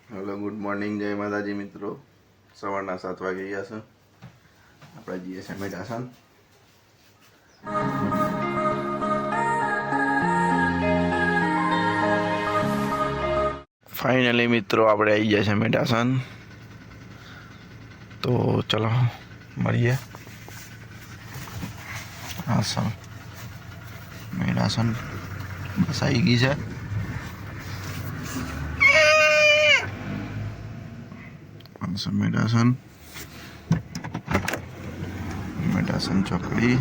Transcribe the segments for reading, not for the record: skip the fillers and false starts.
Hello, good morning, જય માતાજી મિત્રો. સવારના 7 વાગી ગયા છે. આપણે જઈએ છીએ મેટાસન. ફાઇનલી મિત્રો આપણે આવી ગયા છે મેટાસન. તો ચલો મળીએ. આસન મેટાસન બસ આવી ગઈ છે. મેટાસન ચોકડી.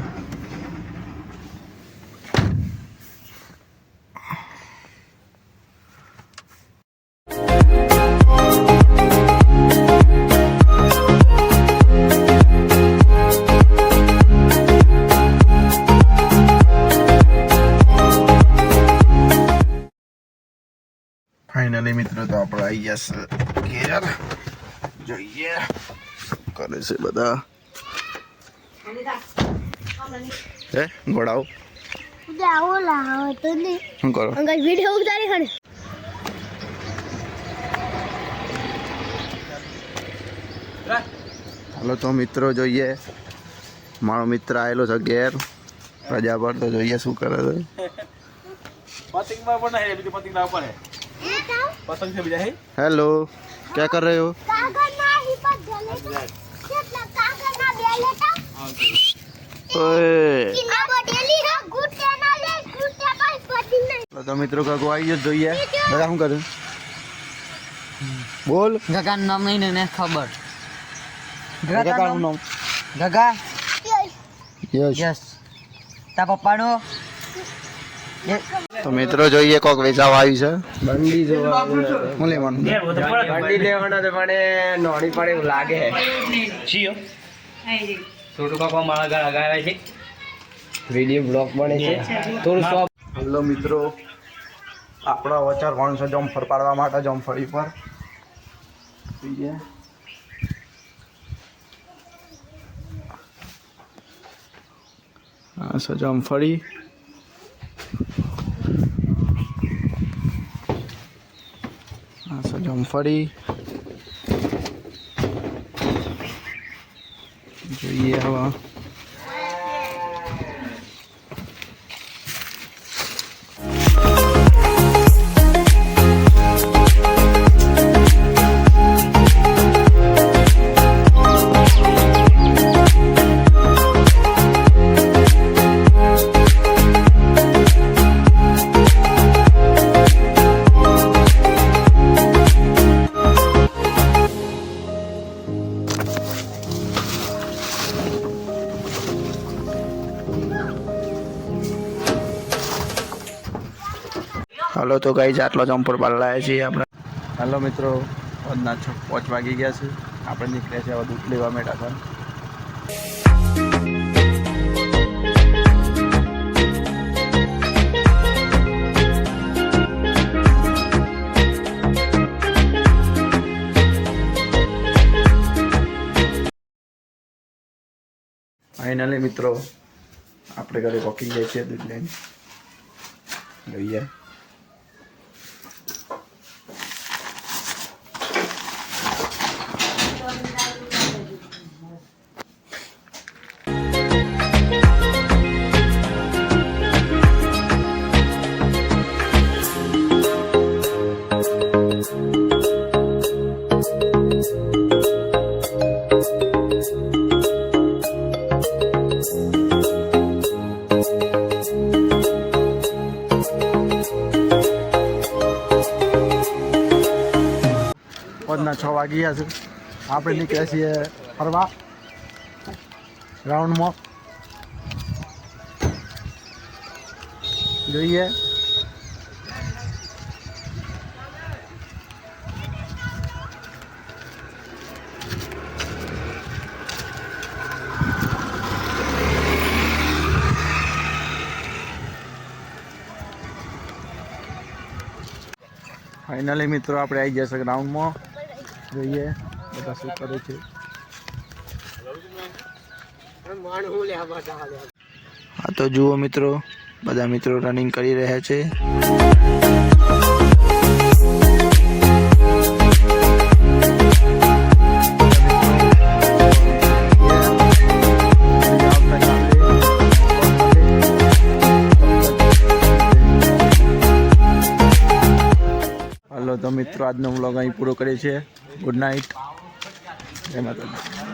ફાઇનલી મિત્રો તો આપણે આવી ગયા છે ઘેર. જોઈએ કરે છે બધા. હે ગોળાઓ શું કરો? હાલો તો મિત્રો જોઈએ, મારો મિત્ર આવેલો છે ઘેર રજા પર. તો જોઈએ શું કરે છે. हेलो, क्या कर रहे हो? तो मित्रों का आई जो જોઈએ બધા શું કરે? બોલ. ગગા નામ નહીં ને ખબર. ગગા કાનું નામ? ગગા. યસ. યસ. તા પપ્પાનો. તો મિત્રો જોઈએ કોક વેચાવા આવી છે. બંડી જોવા હું લેવાનું? બંડી લેવાના તો મને નોડી પડે એવું લાગે છીયો છોટું કાકા મારા ઘર આગાવે છે. વિડીયો બ્લોગ બને છે થોડું શોપ. હેલો મિત્રો, આપણા વચાર માણસો જમફળ પાડવા માટે જમફળી પર જોઈએ. હા છે જમફળી. જમફળી જોઈએ હવે. હાલો તો ગાઈઝ આટલો જમ્પર પાડલાયા છીએ આપણે. હાલો મિત્રો, આજના 5 વાગી ગયા છે. આપણે નીકળ્યા છે હવે દૂધ લેવા મેટાસન. ફાઇનલી મિત્રો આપણે ઘરે પહોંચી જાય છે દૂધ લઈને. જોઈએ આજના 6 વાગી ગયા છે. આપણે નીકળ્યા છીએ ફરવા ગ્રાઉન્ડમાં. જોઈએ ફાઇનલી મિત્રો આપણે આવી ગયા છે ગ્રાઉન્ડમાં. જોઈએ બધા શું કરે છે. હા તો જુઓ મિત્રો, બધા મિત્રો રનિંગ કરી રહ્યા છે. તો મિત્રો આજનો વ્લોગ અહીં પૂરો કરીએ છીએ. Good night. જય માતાજી.